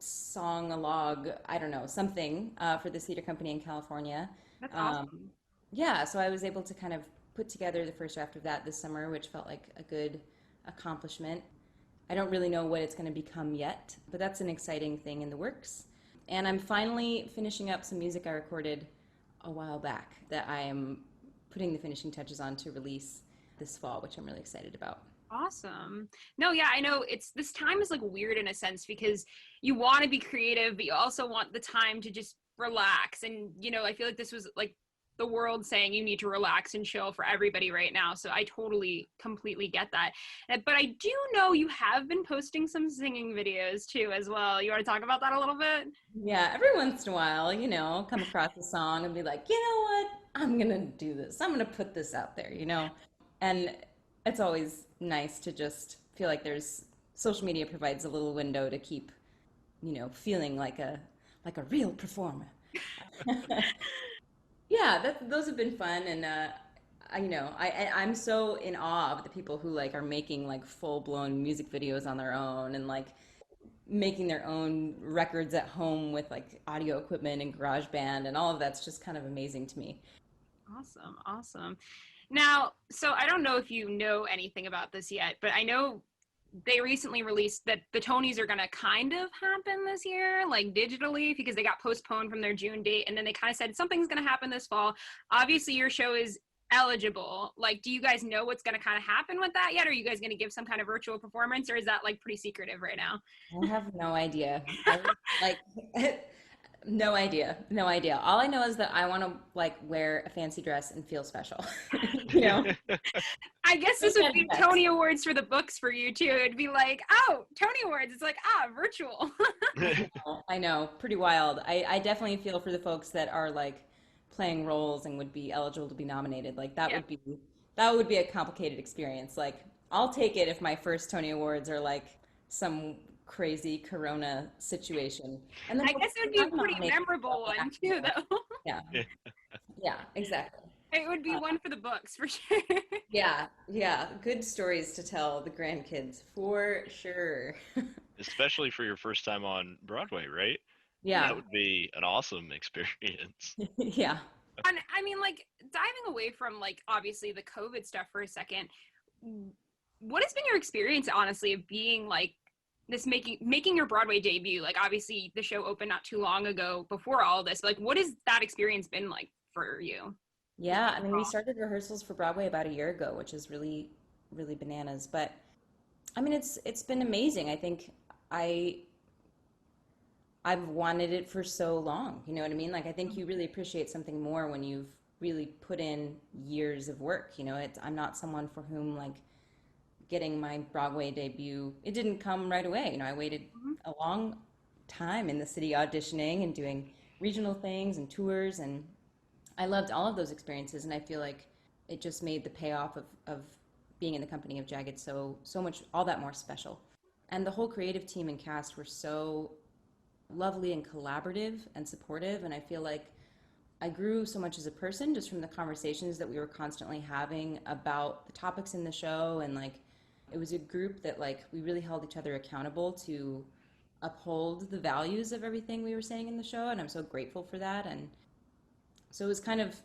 song-a-log, I don't know, something for this theater company in California. That's awesome. Yeah, so I was able to kind of put together the first draft of that this summer, which felt like a good accomplishment. I don't really know what it's going to become yet, but that's an exciting thing in the works. And I'm finally finishing up some music I recorded a while back that I am putting the finishing touches on to release this fall, which I'm really excited about. Awesome. No, yeah, I know this time is like weird in a sense, because you want to be creative, but you also want the time to just relax. And, you know, I feel like this was like the world saying you need to relax and chill for everybody right now. So I totally, completely get that. But I do know you have been posting some singing videos too as well. You want to talk about that a little bit? Yeah, every once in a while, you know, come across a song and be like, you know what? I'm going to do this. I'm going to put this out there, you know? And it's always nice to just feel like social media provides a little window to keep, you know, feeling like a real performer. Yeah, those have been fun. And, I'm so in awe of the people who like are making like full blown music videos on their own and like making their own records at home with like audio equipment and GarageBand, and all of that's just kind of amazing to me. Awesome. Now, so I don't know if you know anything about this yet, but I know they recently released that the Tonys are going to kind of happen this year, like digitally, because they got postponed from their June date. And then they kind of said something's going to happen this fall. Obviously, your show is eligible. Like, do you guys know what's going to kind of happen with that yet? Are you guys going to give some kind of virtual performance, or is that like pretty secretive right now? I have no idea. No idea. All I know is that I want to like wear a fancy dress and feel special. You know? I guess this would be Tony Awards for the books for you too. It'd be like, oh, Tony Awards. It's like, virtual. I know, pretty wild. I definitely feel for the folks that are like playing roles and would be eligible to be nominated. Like that would be a complicated experience. Like I'll take it if my first Tony Awards are like some crazy Corona situation. And then I guess it would be a pretty memorable one too, though. Yeah, exactly. It would be one for the books for sure. Yeah, good stories to tell the grandkids for sure. Especially for your first time on Broadway, right? Yeah, that would be an awesome experience. Yeah. And I mean, like diving away from like obviously the COVID stuff for a second, what has been your experience, honestly, of being like this making your Broadway debut? Like obviously the show opened not too long ago before all of this. Like what has that experience been like for you? Yeah, I mean, we started rehearsals for Broadway about a year ago, which is really, really bananas. But I mean, it's been amazing. I think I've wanted it for so long. You know what I mean? Like I think you really appreciate something more when you've really put in years of work. You know, I'm not someone for whom like getting my Broadway debut, it didn't come right away. You know, I waited a long time in the city auditioning and doing regional things and tours, and I loved all of those experiences. And I feel like it just made the payoff of being in the company of Jagged so much, all that more special. And the whole creative team and cast were so lovely and collaborative and supportive. And I feel like I grew so much as a person just from the conversations that we were constantly having about the topics in the show. And like, it was a group that like, we really held each other accountable to uphold the values of everything we were saying in the show. And I'm so grateful for that. And so it was kind of,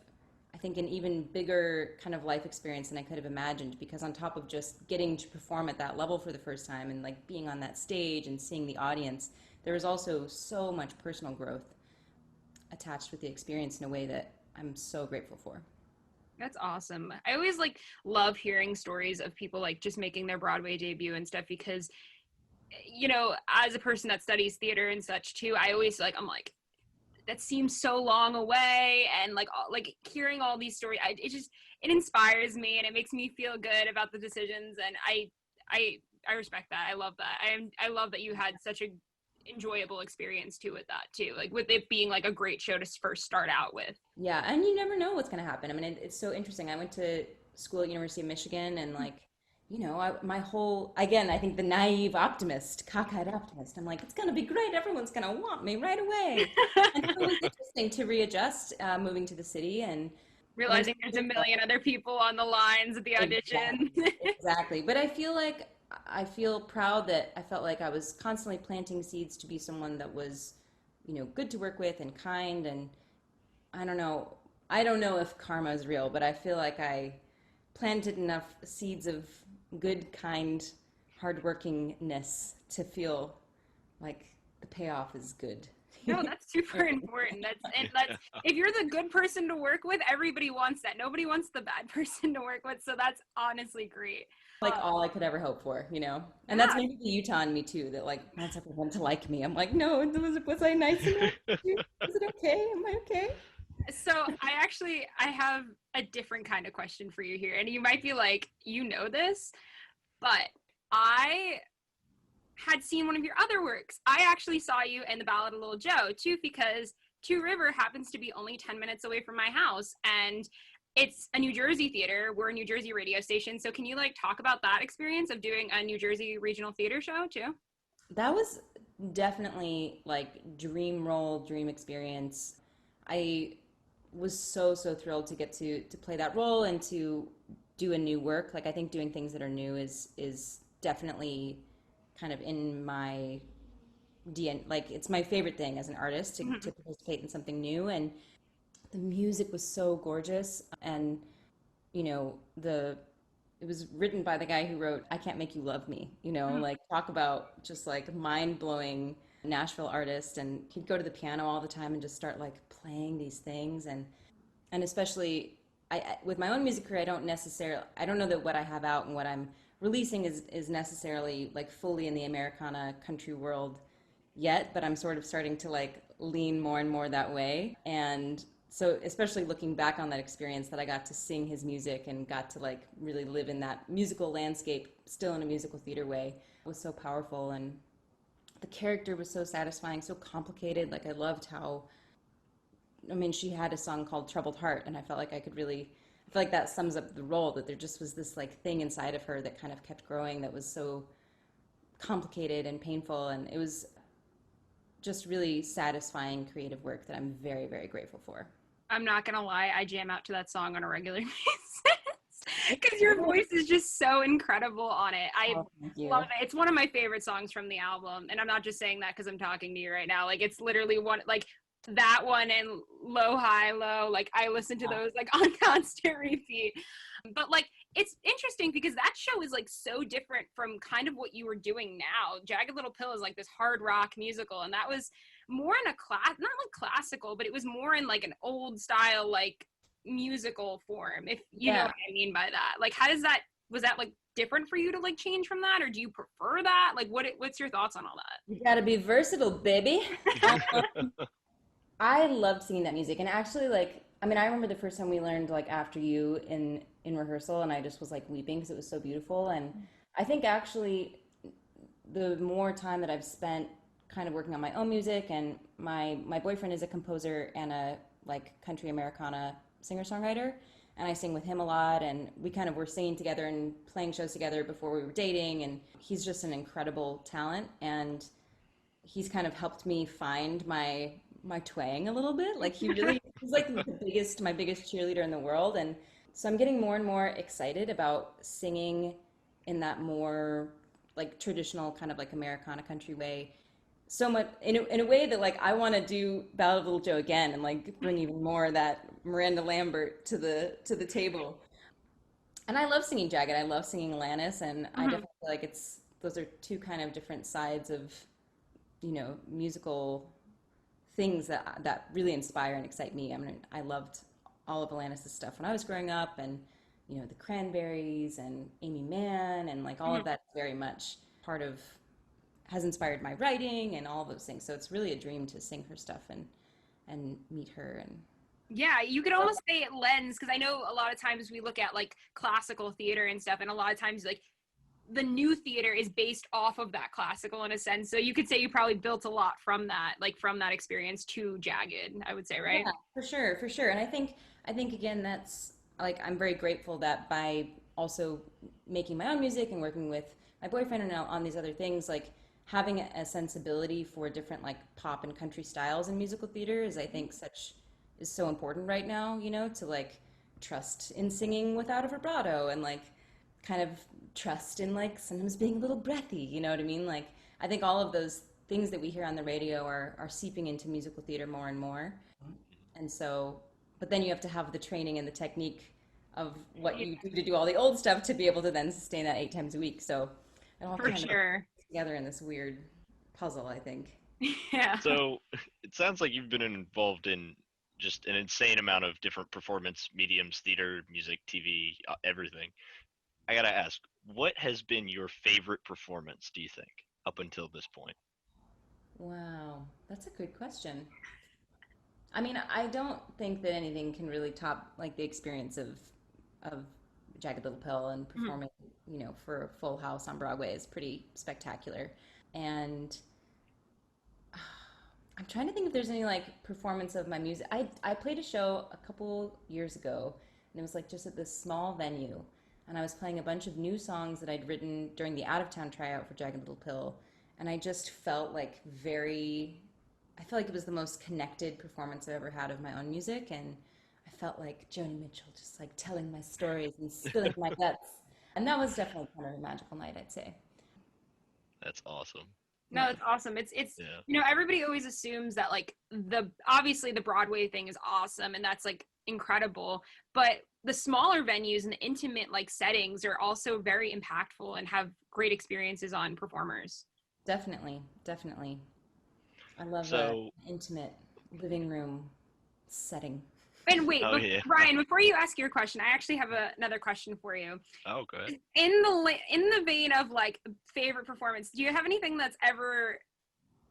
I think, an even bigger kind of life experience than I could have imagined, because on top of just getting to perform at that level for the first time and like being on that stage and seeing the audience, there was also so much personal growth attached with the experience in a way that I'm so grateful for. That's awesome. I always like love hearing stories of people like just making their Broadway debut and stuff, because, you know, as a person that studies theater and such too, I always I'm like, that seems so long away, and like hearing all these stories, it inspires me and it makes me feel good about the decisions, and I respect that. I love that. I love that you had such a enjoyable experience too with that too, like with it being like a great show to first start out with. Yeah, and you never know what's going to happen. I mean, it's so interesting. I went to school at University of Michigan, and like, you know, my whole, again, I think the naive optimist, cockeyed optimist, I'm like, it's going to be great. Everyone's going to want me right away. And it was interesting to readjust, moving to the city and realizing there's a million other people on the lines at the audition. Exactly. But I feel proud that I felt like I was constantly planting seeds to be someone that was, you know, good to work with and kind. And I don't know if karma is real, but I feel like I planted enough seeds of good, kind, hardworkingness to feel like the payoff is good. No, that's super important. That's if you're the good person to work with, everybody wants that. Nobody wants the bad person to work with. So that's honestly great. Like all I could ever hope for, you know? And that's maybe the Utah in me too, that like wants everyone to like me. I'm like, no, was I nice enough? Is it okay? Am I okay? So I have a different kind of question for you here. And you might be like, you know this, but I had seen one of your other works. I actually saw you in The Ballad of Little Joe too, because Two River happens to be only 10 minutes away from my house, and it's a New Jersey theater. We're a New Jersey radio station. So can you like talk about that experience of doing a New Jersey regional theater show too? That was definitely like dream role, dream experience. I was so thrilled to get to play that role and to do a new work. Like I think doing things that are new is definitely kind of in my DNA. Like it's my favorite thing as an artist to participate in something new. And the music was so gorgeous, and you know, the it was written by the guy who wrote I Can't Make You Love Me, you know, like talk about just like mind-blowing Nashville artist. And he'd go to the piano all the time and just start like playing these things. And especially with my own music career, I don't know that what I have out and what I'm releasing is necessarily like fully in the Americana country world yet, but I'm sort of starting to like lean more and more that way. And so especially looking back on that experience that I got to sing his music and got to like really live in that musical landscape, still in a musical theater way, was so powerful. And the character was so satisfying, so complicated. Like I loved how, I mean, she had a song called Troubled Heart, and I felt like I feel like that sums up the role, that there just was this like thing inside of her that kind of kept growing, that was so complicated and painful. And it was just really satisfying creative work that I'm very, very grateful for. I'm not gonna lie, I jam out to that song on a regular basis because your voice is just so incredible on it. I love it. It's one of my favorite songs from the album, and I'm not just saying that because I'm talking to you right now. Like it's literally one, like that one and Low High Low. Like I listen to those like on constant repeat. But like it's interesting because that show is like so different from kind of what you were doing now. Jagged Little Pill is like this hard rock musical, and that was more in a not like classical, but it was more in like an old style like musical form, if you know what I mean by that. Like was that like different for you to like change from that, or do you prefer that? Like what's your thoughts on all that? You gotta be versatile, baby. I loved singing that music, and actually like I mean I remember the first time we learned like After You in rehearsal, and I just was like weeping because it was so beautiful. And I think actually the more time that I've spent kind of working on my own music, and my boyfriend is a composer and a like country Americana singer-songwriter, and I sing with him a lot, and we kind of were singing together and playing shows together before we were dating. And he's just an incredible talent, and he's kind of helped me find my twang a little bit. Like he's like my biggest cheerleader in the world. And so I'm getting more and more excited about singing in that more like traditional kind of like Americana country way, so much in a way that like I want to do Ballad of Little Joe again and like bring even more of that Miranda Lambert to the table. And I love singing Jagged. I love singing Alanis, and I definitely feel like those are two kind of different sides of, you know, musical things that really inspire and excite me. I mean, I loved all of Alanis' stuff when I was growing up, and you know, the Cranberries and Amy Mann, and like all of that very much has inspired my writing and all those things. So it's really a dream to sing her stuff and meet her. And yeah, you could almost say it lends, because I know a lot of times we look at like classical theater and stuff, and a lot of times like the new theater is based off of that classical in a sense. So you could say you probably built a lot from that, like from that experience to Jagged, I would say, right? Yeah, for sure. And I think again, that's like, I'm very grateful that by also making my own music and working with my boyfriend and on these other things, like having a sensibility for different like pop and country styles in musical theater is, I think, is so important right now, you know, to like trust in singing without a vibrato, and like kind of trust in like sometimes being a little breathy, you know what I mean? Like I think all of those things that we hear on the radio are seeping into musical theater more and more. And so, but then you have to have the training and the technique of what you do to do all the old stuff to be able to then sustain that 8 times a week. So it all kind of together in this weird puzzle, I think. Yeah. So it sounds like you've been involved in just an insane amount of different performance mediums: theater, music, TV, everything. I gotta ask, what has been your favorite performance, do you think, up until this point? Wow, that's a good question. I mean, I don't think that anything can really top like the experience of Jagged Little Pill, and performing, you know, for a full house on Broadway is pretty spectacular. And I'm trying to think if there's any like performance of my music. I played a show a couple years ago, and it was like just at this small venue, and I was playing a bunch of new songs that I'd written during the out of town tryout for Jagged Little Pill, and I just felt like I felt like it was the most connected performance I've ever had of my own music, and I felt like Joni Mitchell, just like telling my stories and spilling my guts. And that was definitely kind of a magical night, I'd say. That's awesome. No, it's awesome. It's you know, everybody always assumes that like obviously the Broadway thing is awesome and that's like incredible, but the smaller venues and the intimate like settings are also very impactful and have great experiences on performers. Definitely. I love an intimate living room setting. And wait, Ryan, before you ask your question, I actually have another question for you. Oh, good. In the vein of like favorite performance, do you have anything that's ever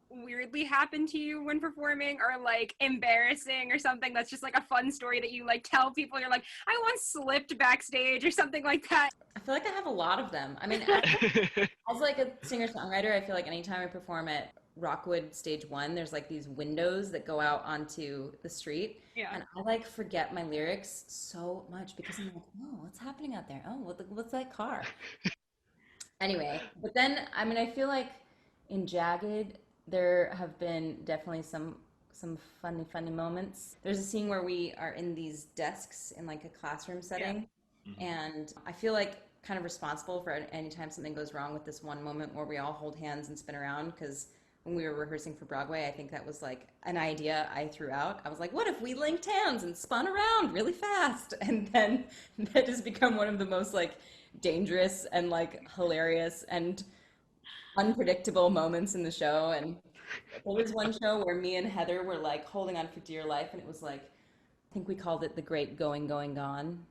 weirdly happened to you when performing, or like embarrassing, or something that's just like a fun story that you like tell people? You're like, I once slipped backstage or something like that. I feel like I have a lot of them. I mean, as like a singer-songwriter, I feel like anytime I perform at Rockwood Stage 1, there's like these windows that go out onto the street. Yeah. And I like forget my lyrics so much because I'm like, oh, what's happening out there? Oh, what's that car? Anyway, but then, I mean, I feel like in Jagged, there have been definitely some funny moments. There's a scene where we are in these desks in like a classroom setting. Yeah. Mm-hmm. And I feel like kind of responsible for any time something goes wrong with this one moment where we all hold hands and spin around, because when we were rehearsing for Broadway, I think that was like an idea I threw out. I was like, what if we linked hands and spun around really fast? And then that has become one of the most like dangerous and like hilarious and unpredictable moments in the show. And there was one show where me and Heather were like holding on for dear life, and it was like, I think we called it the Great Going Gone.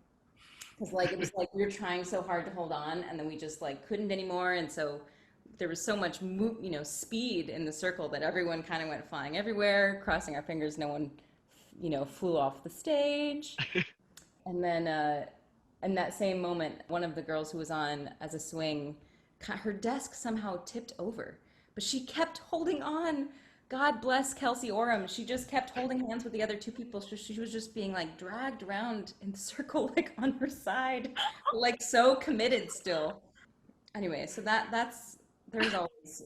Because like it was like we were trying so hard to hold on, and then we just like couldn't anymore, and so there was so much speed in the circle that everyone kind of went flying everywhere, crossing our fingers no one flew off the stage. And then in that same moment, one of the girls who was on as a swing, her desk somehow tipped over, but she kept holding on. God bless Kelsey Oram. She just kept holding hands with the other two people. So she was just being like dragged around in the circle, like on her side, like so committed still. Anyway, so there's always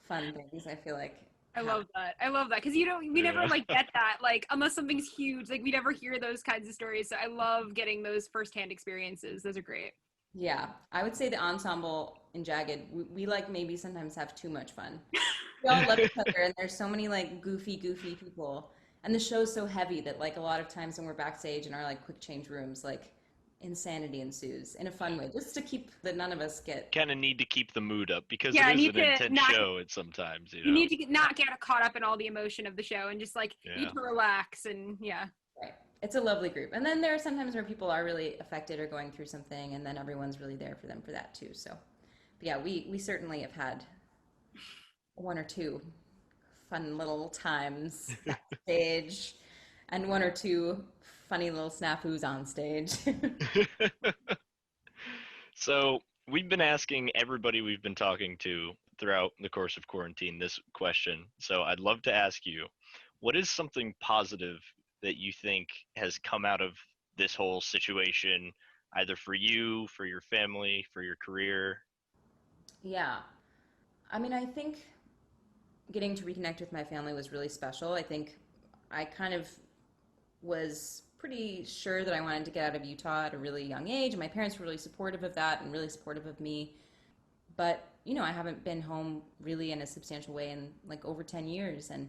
fun things, I feel like. I love that. Because we never like get that, like unless something's huge, like we never hear those kinds of stories. So I love getting those firsthand experiences. Those are great. Yeah, I would say the ensemble in Jagged, we like maybe sometimes have too much fun. We all love each other, and there's so many like goofy people, and the show's so heavy that like a lot of times when we're backstage in our like quick change rooms, like insanity ensues in a fun way, just to keep that none of us get kind of need to keep the mood up, because it is an intense show at sometimes. You need to not get caught up in all the emotion of the show, and just like need to relax and Right. It's a lovely group. And then there are sometimes where people are really affected or going through something, and then everyone's really there for them for that too. So, but yeah, we certainly have had one or two fun little times backstage and one or two funny little snafus on stage. So we've been asking everybody we've been talking to throughout the course of quarantine this question. So I'd love to ask you, what is something positive that you think has come out of this whole situation, either for you, for your family, for your career? Yeah. I mean, I think getting to reconnect with my family was really special. I think I kind of was pretty sure that I wanted to get out of Utah at a really young age, and my parents were really supportive of that and really supportive of me. But, I haven't been home really in a substantial way in like over 10 years, and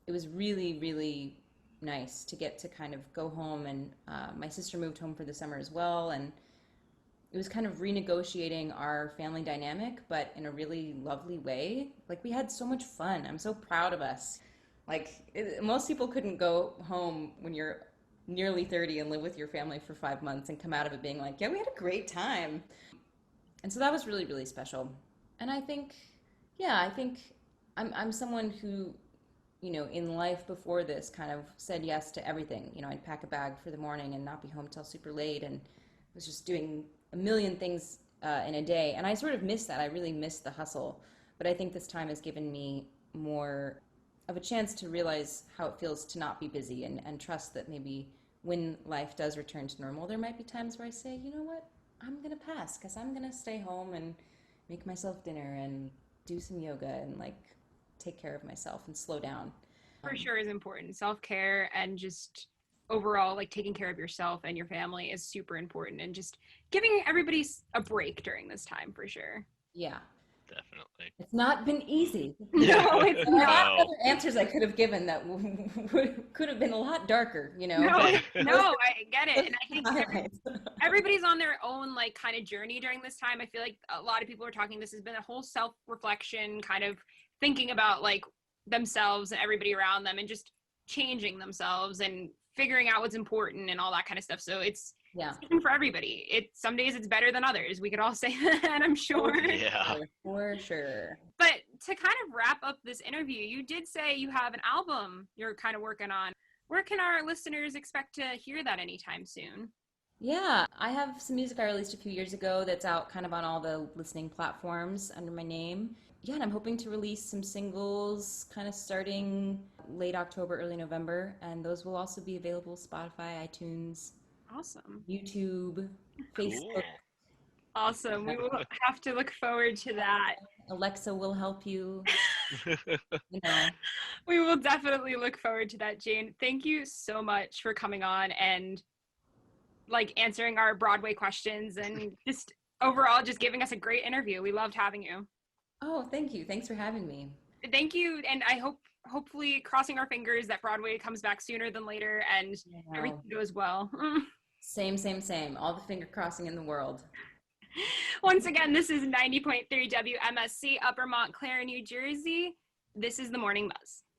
it was really, really nice to get to kind of go home. And my sister moved home for the summer as well, and it was kind of renegotiating our family dynamic, but in a really lovely way. Like, we had so much fun. I'm so proud of us. Like, most people couldn't go home when you're nearly 30 and live with your family for 5 months and come out of it being like, yeah, we had a great time. And so that was really, really special. And I think I'm someone who, in life before this kind of said yes to everything. I'd pack a bag for the morning and not be home till super late, and was just doing a million things in a day. And I sort of miss that. I really miss the hustle. But I think this time has given me more of a chance to realize how it feels to not be busy, and trust that maybe when life does return to normal, there might be times where I say, you know what, I'm going to pass, because I'm going to stay home and make myself dinner and do some yoga and like take care of myself and slow down. For sure is important. Self-care and just overall like taking care of yourself and your family is super important, and just giving everybody a break during this time for sure. Yeah. Definitely. It's not been easy. No, it's A lot of No. other answers I could have given that could have been a lot darker, you know. No, I get it. And I think Highlights. everybody's on their own like kind of journey during this time. I feel like a lot of people are talking, this has been a whole self-reflection, kind of thinking about like themselves and everybody around them and just changing themselves and figuring out what's important and all that kind of stuff. So it's different for everybody. Some days it's better than others. We could all say that, I'm sure. Yeah. For sure. But to kind of wrap up this interview, you did say you have an album you're kind of working on. Where can our listeners expect to hear that anytime soon? Yeah, I have some music I released a few years ago that's out kind of on all the listening platforms under my name. Yeah, and I'm hoping to release some singles kind of starting late October, early November, and those will also be available Spotify, iTunes, awesome, YouTube, Facebook. Awesome. We will have to look forward to that. Alexa will help you. You know. We will definitely look forward to that, Jane. Thank you so much for coming on and like answering our Broadway questions and just overall just giving us a great interview. We loved having you. Oh, thank you. Thanks for having me. Thank you. And I hopefully crossing our fingers that Broadway comes back sooner than later and everything goes well. Same. All the finger crossing in the world. Once again, this is 90.3 WMSC, Upper Montclair, New Jersey. This is the Morning Buzz.